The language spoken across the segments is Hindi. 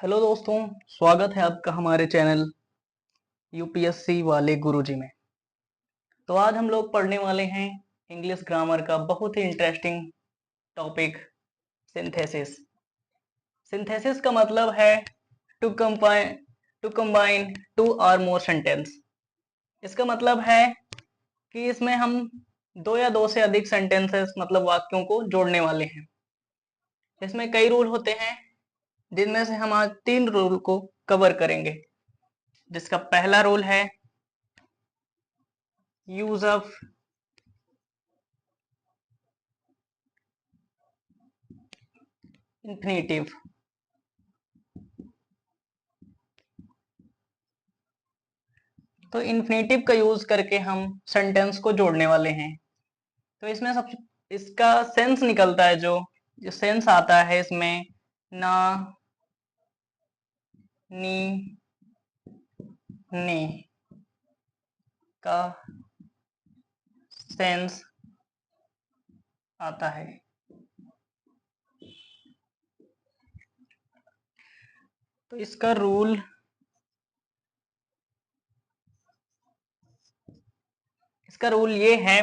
हेलो दोस्तों, स्वागत है आपका हमारे चैनल यूपीएससी वाले गुरुजी में। तो आज हम लोग पढ़ने वाले हैं इंग्लिश ग्रामर का बहुत ही इंटरेस्टिंग टॉपिक सिंथेसिस। सिंथेसिस का मतलब है टू कंबाइन टू और मोर सेंटेंस। इसका मतलब है कि इसमें हम दो या दो से अधिक सेंटेंसेस मतलब वाक्यों को जोड़ने वाले हैं। इसमें कई रूल होते हैं जिनमें से हम आज 3 रूल को कवर करेंगे, जिसका पहला रूल है यूज ऑफ इंफिनिटिव। तो इंफिनिटिव का यूज करके हम सेंटेंस को जोड़ने वाले हैं। तो इसमें सब इसका सेंस निकलता है, जो जो सेंस आता है इसमें ना, नी, ने का सेंस आता है। तो इसका रूल ये है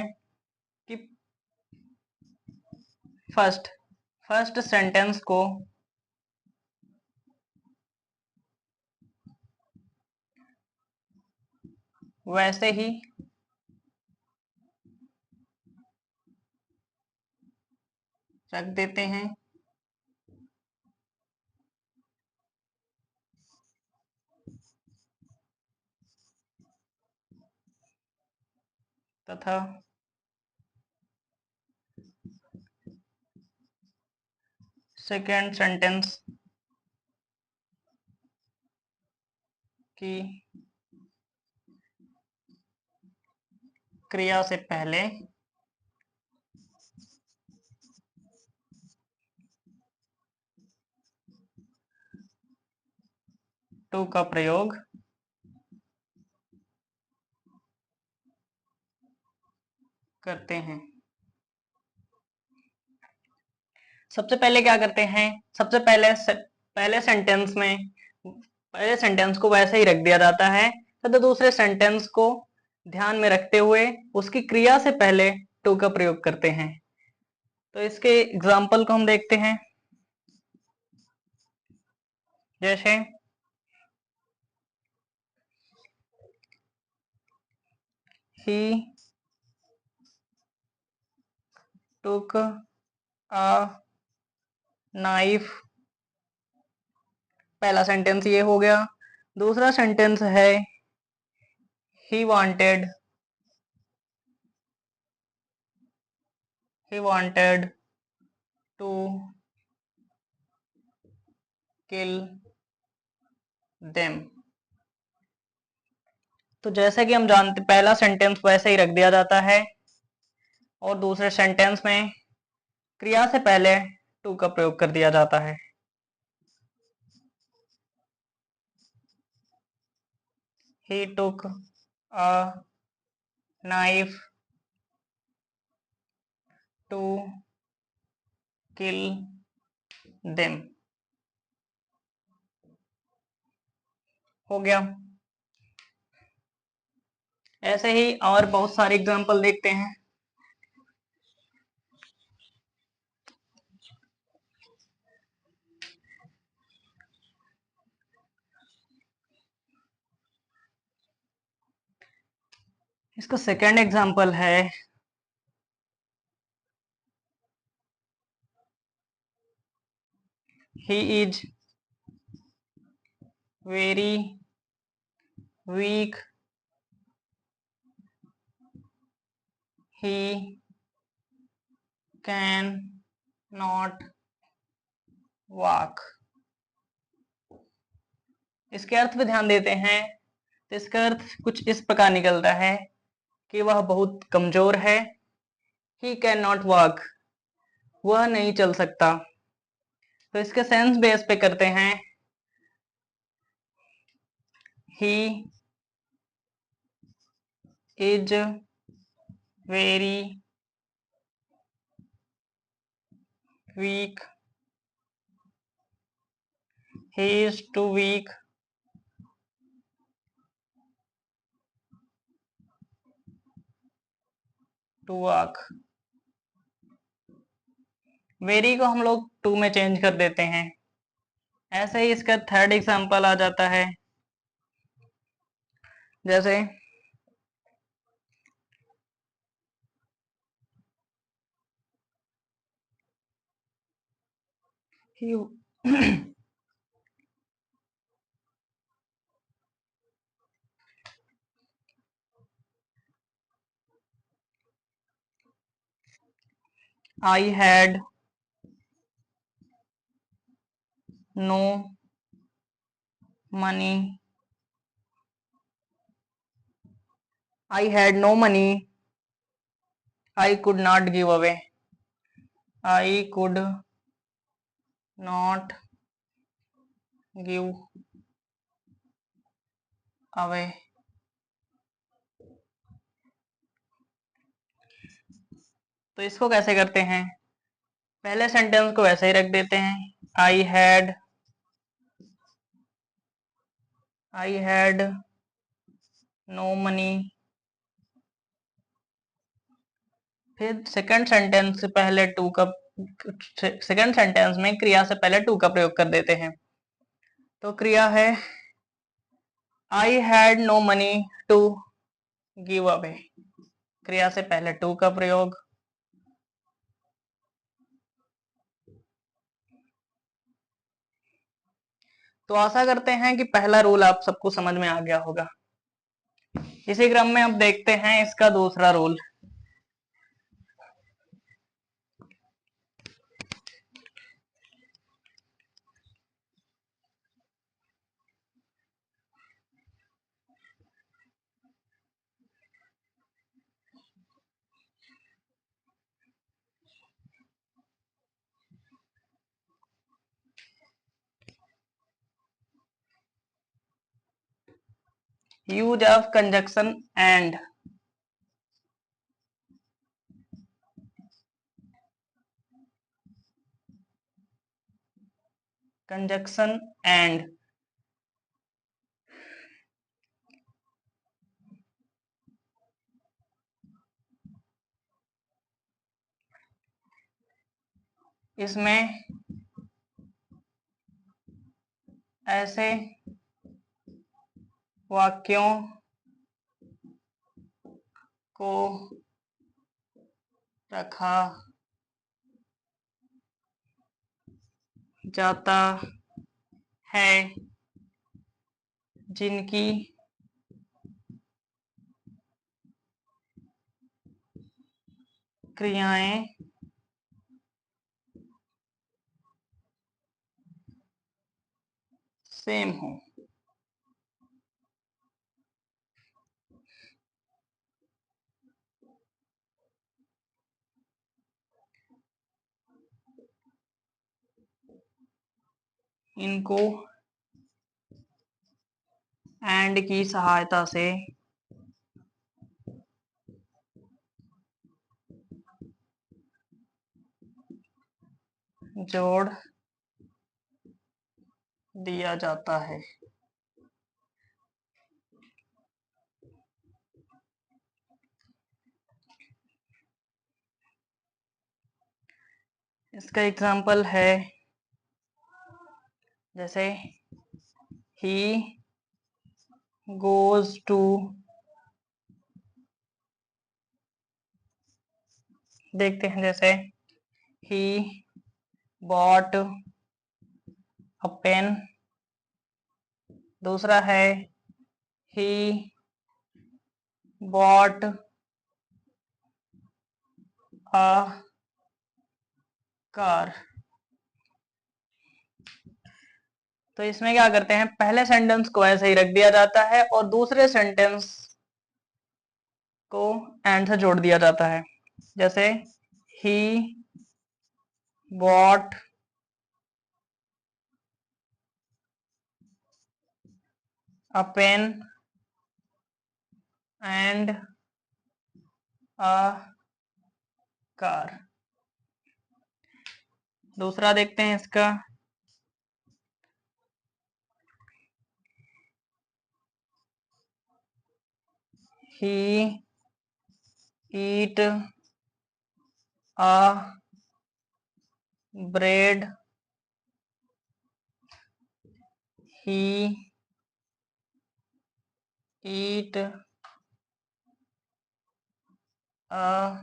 कि फर्स्ट सेंटेंस को वैसे ही रख देते हैं तथा सेकेंड सेंटेंस की क्रिया से पहले टू का प्रयोग करते हैं। सबसे पहले क्या करते हैं, सबसे पहले सेंटेंस को वैसे ही रख दिया जाता है तथा दूसरे सेंटेंस को ध्यान में रखते हुए उसकी क्रिया से पहले टू का प्रयोग करते हैं। तो इसके एग्जाम्पल को हम देखते हैं, जैसे ही टुक अ नाइफ। पहला सेंटेंस ये हो गया। दूसरा सेंटेंस है he wanted to kill them. तो जैसे कि हम जानते, पहला सेंटेंस वैसे ही रख दिया जाता है और दूसरे सेंटेंस में क्रिया से पहले टू का प्रयोग कर दिया जाता है। He took a knife to kill them. हो गया। ऐसे ही और बहुत सारे एग्जाम्पल देखते हैं। इसका सेकंड एग्जाम्पल है he is very weak, he can not walk. इसके अर्थ पे ध्यान देते हैं तो इसका अर्थ कुछ इस प्रकार निकलता है कि वह बहुत कमजोर है। ही कैन नॉट वॉक, वह नहीं चल सकता। तो इसके सेंस बेस पे करते हैं, he is very weak, he is too weak to walk। Very को हम लोग टू में चेंज कर देते हैं। ऐसे ही इसका थर्ड एग्जांपल आ जाता है, जैसे he I had no money, I had no money, I could not give away, I could not give away। तो इसको कैसे करते हैं, पहले सेंटेंस को वैसे ही रख देते हैं, आई हैड नो मनी। फिर सेकंड सेंटेंस से पहले टू का, सेकंड सेंटेंस में क्रिया से पहले टू का प्रयोग कर देते हैं। तो क्रिया है I had no money to give away, क्रिया से पहले टू का प्रयोग। तो आशा करते हैं कि पहला रूल आप सबको समझ में आ गया होगा। इसी क्रम में अब देखते हैं इसका दूसरा rule. Use of conjunction and. Conjunction and इसमें ऐसे वाक्यों को रखा जाता है जिनकी क्रियाएं सेम हो। इनको एंड की सहायता से जोड़ दिया जाता है। इसका एग्जाम्पल है, जैसे ही गोज टू, देखते हैं, जैसे ही बॉट अ पेन। दूसरा है ही बॉट अ कार। तो इसमें क्या करते हैं, पहले सेंटेंस को ऐसे ही रख दिया जाता है और दूसरे सेंटेंस को एंड से जोड़ दिया जाता है। जैसे he bought a pen and a car. दूसरा देखते हैं इसका, he eat a bread, he eat a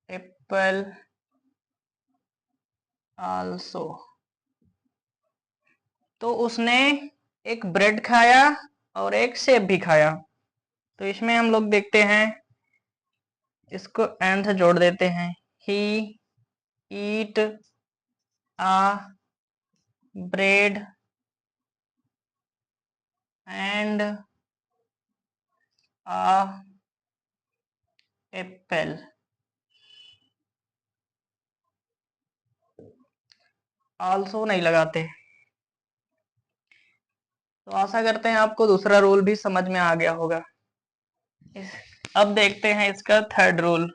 apple also। तो उसने एक ब्रेड खाया और एक सेब भी खाया। तो इसमें हम लोग देखते हैं, इसको एंड से जोड़ देते हैं। He eat a bread and a apple. Also नहीं लगाते। तो आशा करते हैं आपको दूसरा रूल भी समझ में आ गया होगा। अब देखते हैं इसका थर्ड रूल।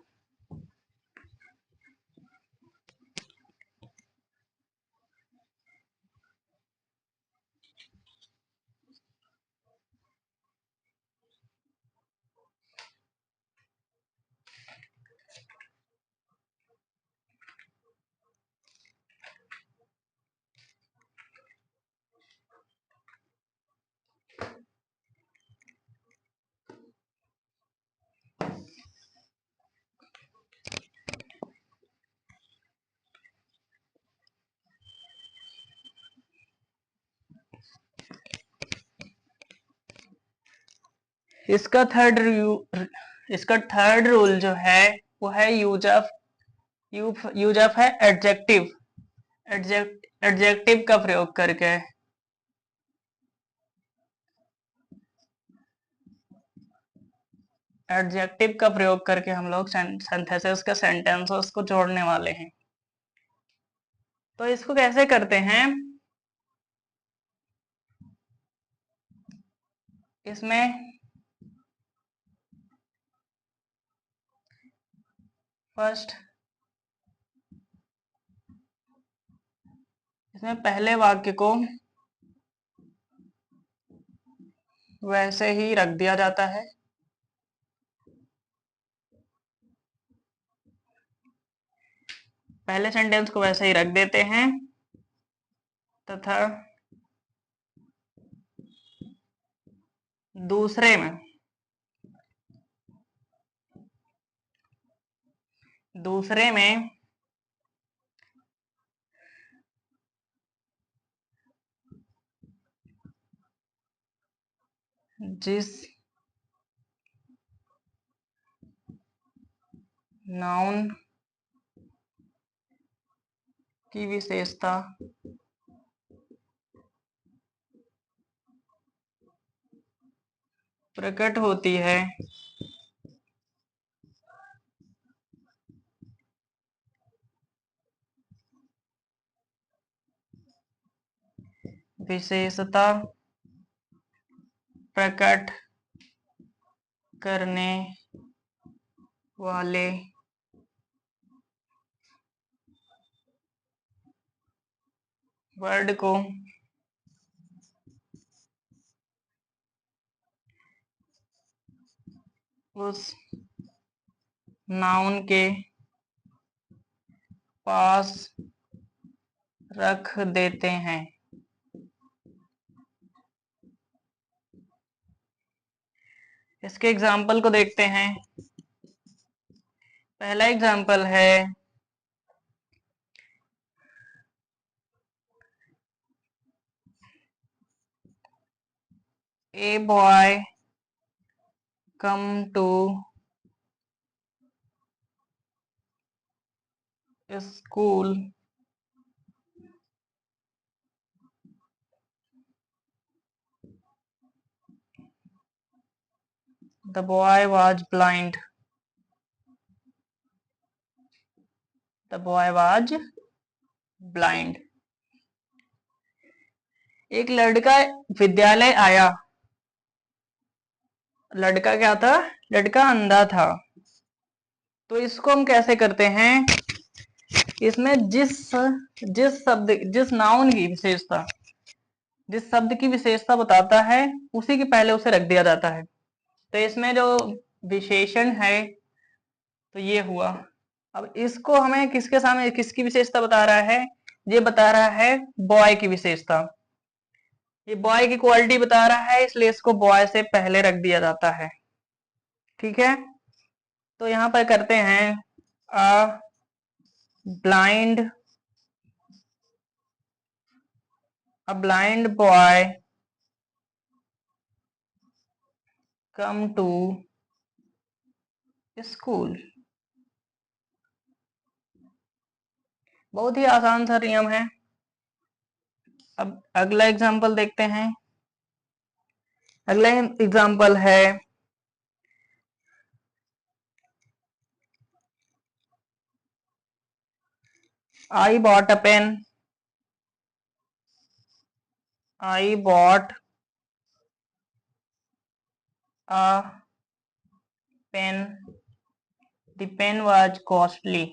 इसका थर्ड रूल जो है वो है यूज ऑफ है एडजेक्टिव। एडजेक्टिव का प्रयोग करके। एडजेक्टिव का प्रयोग करके हम लोग सिंथेसिस का सेंटेंसेस को जोड़ने वाले हैं। तो इसको कैसे करते हैं? इसमें फर्स्ट, इसमें पहले वाक्य को वैसे ही रख दिया जाता है। पहले सेंटेंस को वैसे ही रख देते हैं तथा दूसरे में जिस नाउन की विशेषता प्रकट होती है विशेषता प्रकट करने वाले वर्ड को उस नाउन के पास रख देते हैं। इसके एग्जाम्पल को देखते हैं। पहला एग्जाम्पल है a boy come to school the boy was blind. The boy was blind. एक लड़का विद्यालय आया। लड़का क्या था? लड़का अंधा था। तो इसको हम कैसे करते हैं? इसमें जिस नाउन की विशेषता, जिस शब्द की विशेषता बताता है उसी के पहले उसे रख दिया जाता है। तो इसमें जो विशेषण है तो ये हुआ। अब इसको हमें किसके सामने किसकी विशेषता बता रहा है, ये बता रहा है बॉय की विशेषता। ये बॉय की क्वालिटी बता रहा है, इसलिए इसको बॉय से पहले रख दिया जाता है। ठीक है, तो यहां पर करते हैं a blind boy come to school. बहुत ही आसान सा नियम है। अब अगला एग्जांपल देखते हैं। अगला एग्जांपल है I bought a pen. I bought a pen, the pen was costly,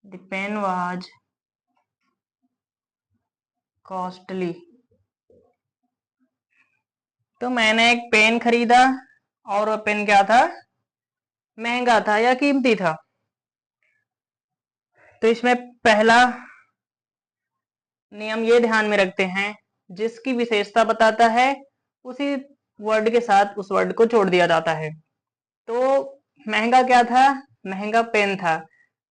the pen was costly. तो मैंने एक पेन खरीदा और वह पेन क्या था, महंगा था या कीमती था। तो इसमें पहला नियम ये ध्यान में रखते हैं, जिसकी विशेषता बताता है उसी वर्ड के साथ उस वर्ड को जोड़ दिया जाता है। तो महंगा क्या था, महंगा पेन था।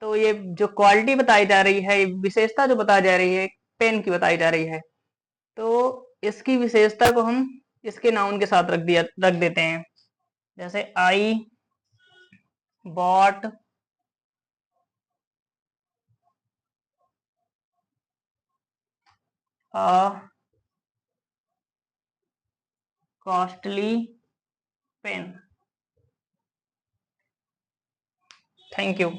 तो ये जो क्वालिटी बताई जा रही है, विशेषता जो बताई जा रही है, पेन की बताई जा रही है, तो इसकी विशेषता को हम इसके नाउन के साथ रख देते हैं। जैसे I bought a costly pen. Thank you.